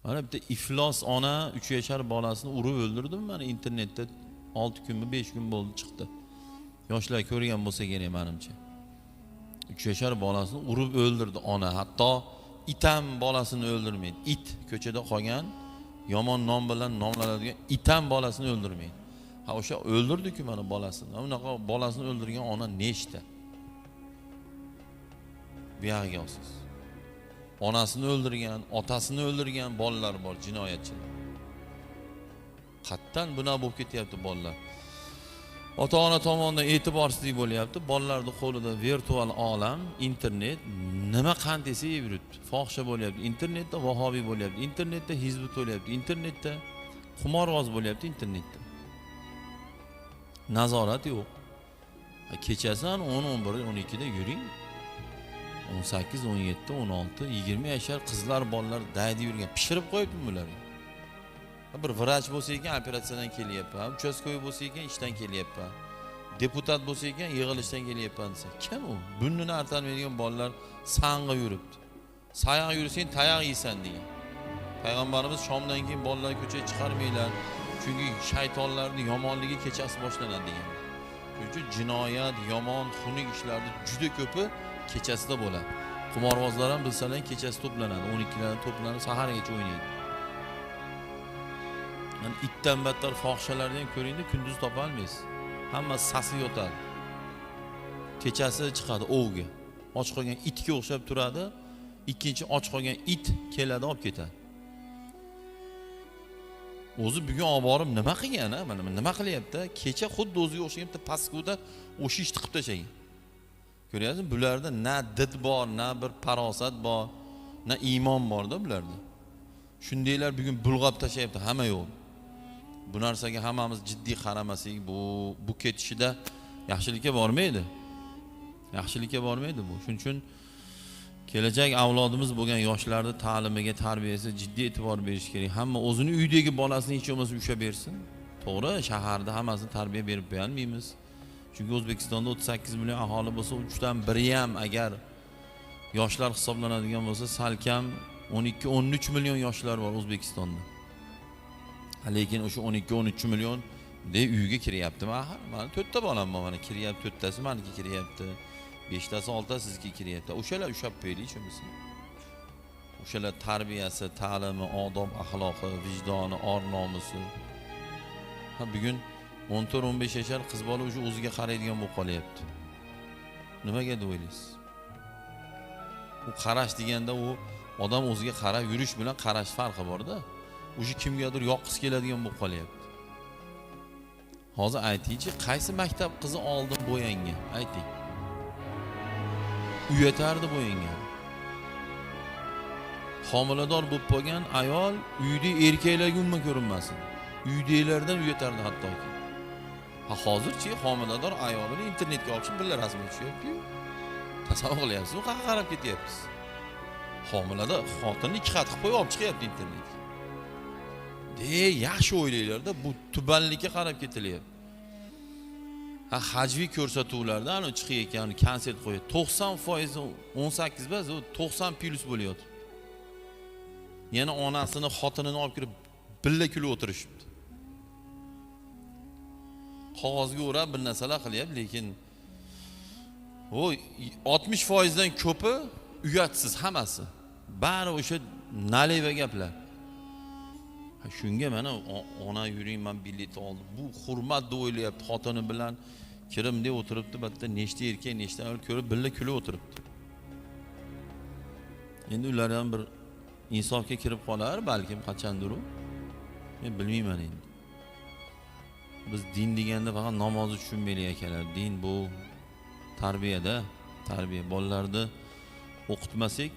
Mana bitta iflos ona 3 yashar bolasini urib o'ldirdim mana internetda 6 kunmi 5 kun bo'ldi chiqdi. Yoshlar ko'rgan bo'lsa kerak menimcha. 3 yashar bolasini urib o'ldirdi ona. Hatto it ham bolasini o'ldirmaydi. It ko'chada qolgan yomon nom bilan nomlanadigan it ham bolasini o'ldirmaydi. Ha o'sha o'ldirdi-ku mana bolasini. Unaqa bolasini o'ldirgan ona nechta? Bu yerga olsiz. Onasini o'ldirgan, otasini o'ldirgan bolalar bor, jinoyatchilar. Qattan buna bo'lib ketyapti bolalar. Ota-ona tomonidan e'tiborsizlik bo'lyapti. Bolalarning qo'lida virtual olam, internet nima qand desa yeb yuribdi. Fohisha bo'lyapti. Internetda vahobiy bo'lyapti. Internetda hizbut bo'lyapti. Internetda qimorvoz bo'lyapti internetda. Nazorat yo'q. Kechasi 10, 11, 12 da yuring. 18, 17, 16, 20 yashar qizlar, bolalar daydi yurgan. Pishirib qo'yibdi bularga. Bir vrach bo'lsa ekan operatsiyadan kelyapman, uchastkoy bo'lsa ekan ishdan kelyapman, deputat bo'lsa ekan yig'ilishdan kelyapman desa, kim u? Bunnini artalmaydigan bolalar sang'i yuribdi. Sayoq yursang tayoq yeysan degan. Payg'ambarimiz shomdan keyin bolalarni ko'chaga chiqarmanglar, chunki shaytonlarning yomonligi kechasi boshlanadi degan. Shuning uchun jinoyat, yomon, xunuk ishlarning juda ko'pi kechasida bo'ladi. Qimorbozlar ham bilsalar kechasi to'planadi, 12lardan to'planib sahargacha o'ynaydi. Yani itdan battar fohishalarni ham ko'ringda, kunduz topa olmaysiz. Hamma sasi yotadi. Kechasi chiqadi ovga. Och qolgan itga o'xshab turadi. Ikkinchi och qolgan it keladi, olib ketadi. O'zi bugun olib borib nima qilgan, mana nima qilyapti? Kecha xuddi o'ziga o'xshagan bitta paskuda o'sha ishni qilib tashlagan. Ko'ryapsizmi? Bularda na did bor, na bir farosat bor, na iymon borda bularda. Shundaylar bugun bulg'ab tashlayapti hamma yo'q. Bu narsaga hammamiz jiddiy qaramasak, bu ketishida yaxshilikka bormaydi. Yaxshilikka bormaydi bu. Shuning uchun kelajak avlodimiz bo'lgan yoshlarning ta'limiga, tarbiyasiga jiddiy e'tibor berish kerak. Hamma o'zini uydagi bolasini hech bo'lmasa ushlab bersin. To'g'ri, shaharda hammasini tarbiya berib qo'ya olmaymiz. Chunki O'zbekistonda 38 million aholi bo'lsa, 3 dan biri ham agar yoshlar hisoblanadigan bo'lsa, salkam 12-13 million yoshlar bor O'zbekistonda. Lekin o'sha 12-13 million de uyga kiryaptimi? Axir, mana 4 ta bolam bor, mana kiryapti, 4 tasi meniki kiryapti. 5 tasi 6 tasi sizga kiryapti. O'shalar ushab qo'yaylik shunisi. O'shalar tarbiyasi, ta'limi, odob, axloqi, vijdoni, or nomusi. Ha bugun 14-15 yashar qiz bola o'sha o'ziga qaraydigan bo'lib qolyapti. Nimaga deb o'ylaysiz? Bu qarash deganda u odam o'ziga qarab yurish bilan qarash farqi bor-da. O'sha kimgadir yoqqisi keladigan bo'lib qolyapti. Hozir aytingchi, qaysi maktab qizi oldin bo'yangan? Ayting. Uyatardi bo'yangan. Homilador bo'lib qolgan ayol uyda erkaklarga umuman ko'rinmasin. Uydagilardan uyatardi hattoki. Ha hozirchi homilador ayolini internetga olib birga rasmga tushyapti-yu. Tasavvur qilyapsizmi? Qayerga qarab ketyapsiz? Homilador xotinni 2 xat qilib qo'yib olib chiqyapti internetga. Yaxshi o'ylaylarda bu tubanlikka qarab ketilyapti. Ha hajviy ko'rsatuvlarda ana chiqayotgan konsert qo'yadi. 90% 18 emas, 90 plus bo'lyapti. Yana onasini, xotinini olib kirib birga kulib o'tirishibdi. Qog'ozga o'rab bir narsalar qilyapti, lekin o 60% dan ko'pi uyatsiz hammasi. Bari o'sha naleva gaplar. Shunga mana ona yuring, men bilet oldim. Bu hurmat deb o'ylayapti. Xotini bilan kirim deb o'tiribdi, bitta nechta erkak, nechta ayol ko'rib birga kulib o'tiribdi. Endi ular ham bir insofga kirib qolar, balkim qachondir u. Men bilmayman endi. Biz din deganda faqat namozni tushunmaylik akalar. Din bu tarbiyada, tarbiya. Bolalarni o'qitmasak,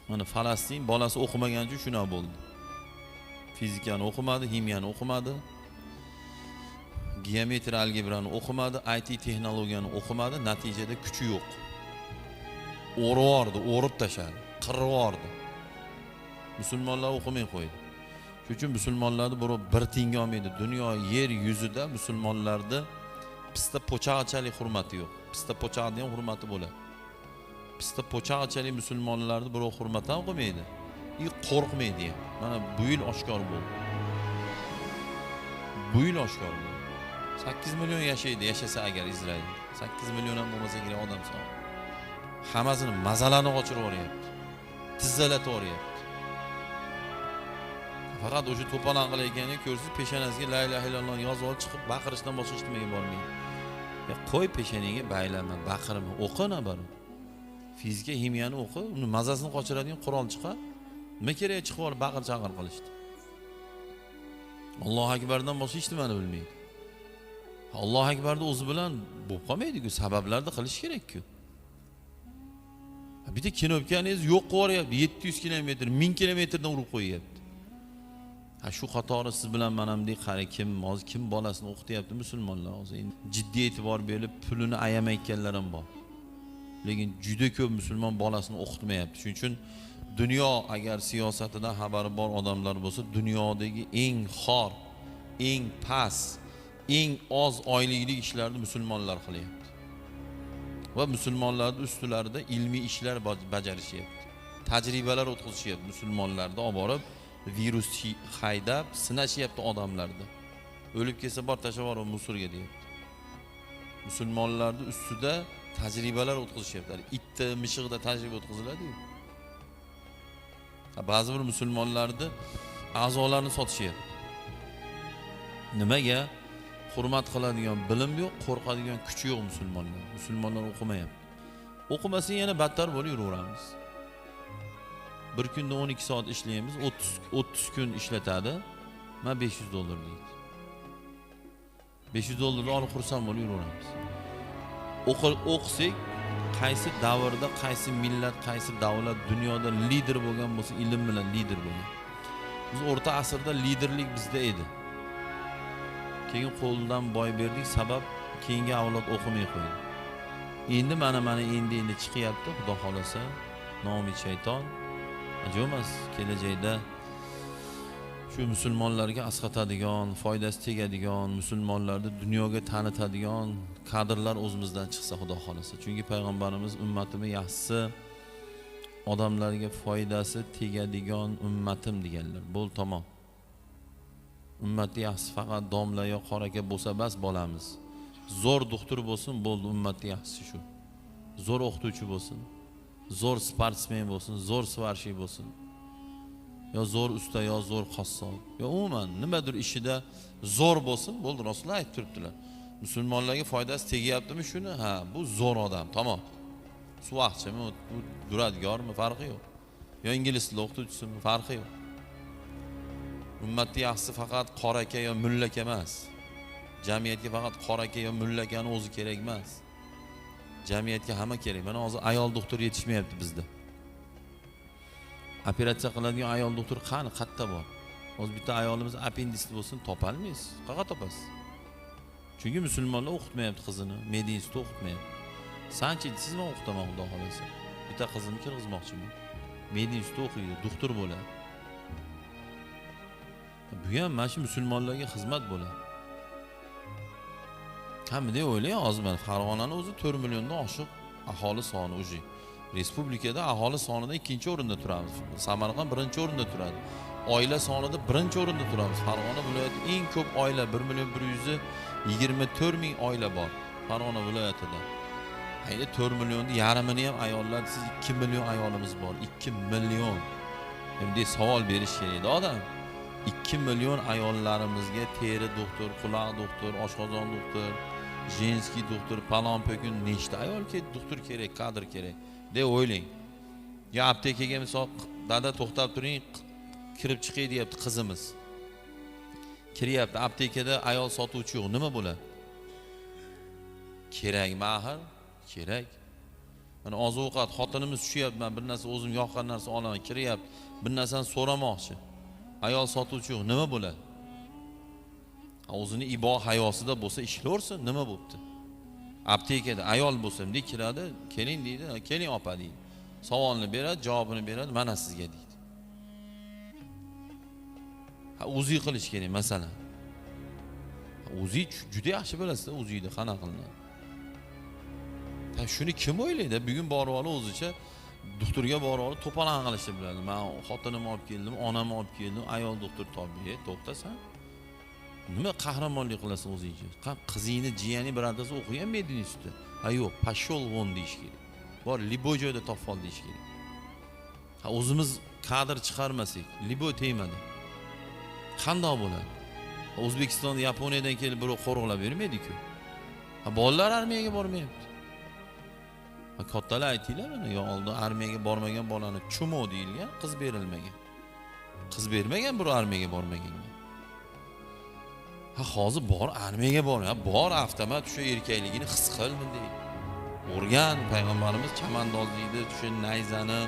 mana Falastin bolasi o'qimagan uchun shunaqa bo'ldi. Fizikani o'qimadi, kimyani o'qimadi, geometriya, algebrani o'qimadi, IT texnologiyani o'qimadi, natijada kuchi yo'q. O'rib tashladi, qirvordi. Musulmonlar o'qimay qo'ydi. Shuning uchun musulmonlarni bir tiyinga olmaydi. Dunyo yer yuzida musulmonlarda pista po'chaqachalik hurmati yo'q. Pista po'chaqning ham hurmati bo'ladi. Pista po'chaqachalik musulmonlarni birov hurmat ham qilmaydi. qo'rqmaydi ham. Mana bu yil oshkor bo'ldi. Bu yil oshkor bo'ldi. 8 million yashasa agar Izrail. 8 million ham bo'lmasa kerak odam soni. Hammasini mazalarni qochirib yuboryapti. Tizzalatib yuboryapti. Faqat o'sha to'polon qilayotganini ko'rsiz, peshonasiga la ilaha illalloh yozib olib chiqib baqirishdan boshqa hech nimaga bormaydi. Qo'y peshanaga baylama, baqirma, o'qina bari. Fizika, ximiyani o'qi, uni mazasini qochiradigan qurol chiqar. Nima kerak chiqib olib baqir-chaqir qilishdi. Allohu akbardan boshqa hech nimani bilmaydi. Allohu akbarni o'zi bilan bo'lib qolmaydi-ku, sabablarni qilish kerak-ku. Bitta kinobkaningiz yo'q qilib yuboryapti, 700 kilometr, 1000 kilometrdan urib qo'yyapti. Shu qatori siz bilan mana bunday qari kim bolasini o'qityapti musulmonlar hozir. Jiddiy e'tibor berib pulini ayamayotganlar ham bor. Lekin juda ko'p musulmon bolasini o'qitmayapti. Shuning uchun dunyo agar siyosatidan xabari bor odamlar bo'lsa, dunyodagi eng xor, eng past, eng oz oylikli ishlarni musulmonlar qilyapti. Va musulmonlarning ustilarida ilmiy ishlar bajarishyapti. Tajribalar o'tkazishyapti musulmonlarni olib borib virus haydab sinashyapti odamlarda. O'lib kelsa bor tashlab yuborib musorga deyapti. Musulmonlarning ustida tajribalar o'tkazishyapti. Itda, mishiqda tajriba o'tkaziladi-ku. Ba'zi bir musulmonlarni a'zolarini sotishyapti. Nimaga? Hurmat qiladigan bilim yo'q, qo'rqadigan kuch yo'q musulmonlar. Musulmonlar o'qimayapti. O'qimasa yana battar bo'lib yuraveramiz. Bir kunda 12 soat ishlaymiz, 30 kun ishlatadi. Men $500 deydi. $500 olib xursand bo'lib yuraveramiz. O'qisak, qaysi davrda, qaysi millat, qaysi davlat dunyoda lider bo'lgan bo'lsa, ilm bilan lider bo'lgan. Biz o'rta asrda liderlik bizda edi. Keyin qo'ldan boy berdik, sabab keyingi avlod o'qimay qo'ydi. Endi mana endi chiqyapti, Xudo xolasa, noumid shayton ajomas kelajakda shu musulmonlarga asqatadigan, foydasi tegadigan, musulmonlarni dunyoga tanitadigan kadrlar o'zimizdan chiqsa Xudo xolasa. Chunki payg'ambarimiz ummatimi yaxshisi, odamlarga foydasi tegadigan ummatim deganlar. Bo'l tamom. Ummatni yaxshisi faqat domla yo qor aka bo'lsa bas bo'lamiz. Zo'r doktor bo'lsin, bo'ldi ummatni yaxshisi shu. Zo'r o'qituvchi bo'lsin, zo'r sportsmen bo'lsin, zo'r svarshik bo'lsin. Yo zo'r usta, yo zo'r qassob. Yo umuman nimadir ishida zo'r bo'lsin, bo'ldi. Rasululloh aytib turibdilar. Musulmonlarga foydasi tegyaptimi shuni? Ha, bu zo'r odam, tamom. Suvoqchimi, bu duradgormi, farqi yo'q. Yo ingliz tili o'qituvchisimi, farqi yo'q. Ummatni yaxshisi faqat qora aka yo mulla aka emas. Jamiyatga faqat qora aka yo mulla akani o'zi kerak emas. Jamiyatga hamma kerak. Mana hozir ayol doktor yetishmayapti bizda. Operatsiya qiladigan ayol doktor qani, qayerda bor? Hozir bitta ayolimiz appendist bo'lsin, topolmaysiz. Qayerga topasiz? Chunki musulmonlar o'qitmayapti qizini, medinstda o'qitmayapti. Sanchi sizmi o'qitaman Xudo xolasa. Bitta qizimni kirgizmoqchiman. Medinstda o'qiydi, doktor bo'ladi. Bu ham mana shu musulmonlarga xizmat bo'ladi. Hamda o'ylang, hozir mana Farg'onaning o'zi 4 milliondan oshiq aholi soni o'zi. Respublikada aholi sonida 2-o'rinda turamiz. Samarqand 1-o'rinda turadi. Oila sonida 1-o'rinda turamiz. Farg'ona viloyati eng ko'p oila 1.124.000 oila bor Farg'ona viloyatida. Hayda 4 millionni yarmini ham ayollar, siz 2 million ayolimiz bor. 2 million. Endi savol berish kerak-da odam. 2 million ayollarimizga teri doktor, quloq doktor, oshqozon doktor, jenskiy doktor, palon pokun nechta ayol doktor kerak, kadr kerak deb o'ylang. Ya aptekaga misol dada to'xtab turing, kirib chiqay deyapti qizimiz. Kiryapti, aptekada ayol sotuvchi yo'q, nima bo'ladi? Kerakmi axir? Kerak. Mana oziq-ovqat xotinimiz tushyapti, men bir narsa o'zim yoqqan narsa olaman, kiryapti, bir narsani so'ramoqchi. Ayol sotuvchi yo'q, nima bo'ladi? O'zini ibo hayosida bo'lsa ishlayversin, nima bo'pti? Aptekada ayol bo'lsa, bunday kiradi, keling deydi, keling opa deydi. Savolni beradi, javobini beradi, mana sizga deydi. O'zi qilish kerak masalan. O'zi juda yaxshi bilasizda, o'zingizda qanaqa qilinadi. Shuni kim o'ylaydi? Bugun borib olib o'zicha doktorga borib to'polon qilishni biladi. Men xotinimni olib keldim, onamni olib keldim, ayol doktor tobi, to'xtasan. Nima qahramonlik qilasiz o'zingizga? Qizingni, jiyani birontasi o'qigan medin institutida. Ha yo'q, pashol von deyish kerak. Bor, liboy joyda topib ol deyish kerak. Ha o'zimiz kadr chiqarmasak, liboy tegmadi. Qanday bo'ladi? O'zbekistonda, Yaponiyadan kelib birov qo'riqlab bermaydi-ku. Ha bolalar armiyaga bormayapti. Ha kattalar aytinglar mana, yo oldin armiyaga bormagan bolani chumo deyilgan, qiz berilmagan. Qiz bermagan birov armiyaga bormaganga. Ha hozir bor armiyaga bor, ha bor avtomat shu erkakligini his qilmin deydi. O'rgan payg'ambarimiz chamandozlikni, shu nayzani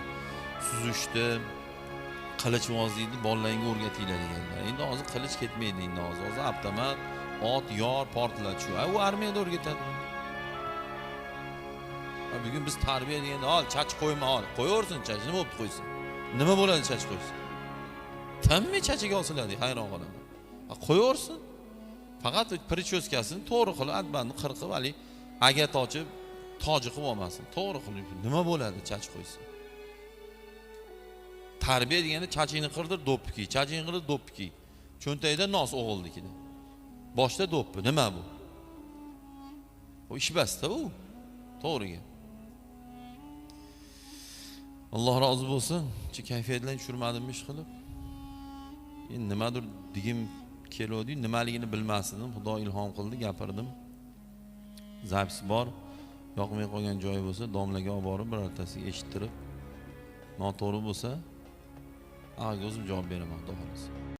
suzishdi, qilichvozlikni bolalarga o'rgatinglar deganlar. Endi hozir qilich ketmaydi, endi hozir avtomat, ot, yor, portlat shu. U armiyada o'rgatadi. Ha bugun biz tarbiya deganda, "Ol, chach qo'yma, ol. Qo'yaversin chach, nima bo'lib qo'ysin? Nima bo'ladi chach qo'ysin?" Tammi chachiga osiladi, hayron qolaman. Ha qo'yaversin. Faqat prichoskasini to'g'ri qilib, adbandni qirqib, hali agat ochib, toji qilib olmasin. To'g'ri qilib, nima bo'ladi chach qo'ysin? Tarbiya deganda chachingni qirdir, do'ppi kiy, chachingni qirdir, do'ppi kiy. Cho'ntagida nos o'g'ilnikida. Boshda do'ppi, nima bu? O ish basta u. To'g'riga. Alloh rozi bo'lsin. Chi kayfiyatlarni tushirmadimmi ish qilib? Endi nimadir digim kelodi, nimaligini bilmasdim. Xudo ilhom qildi, gapirdim. Zapis bor. Yoqmay qolgan joyi bo'lsa, domlaga olib borib birortasiga eshittirib, noto'g'ri bo'lsa, o'zim javob beraman, xudo xolasa.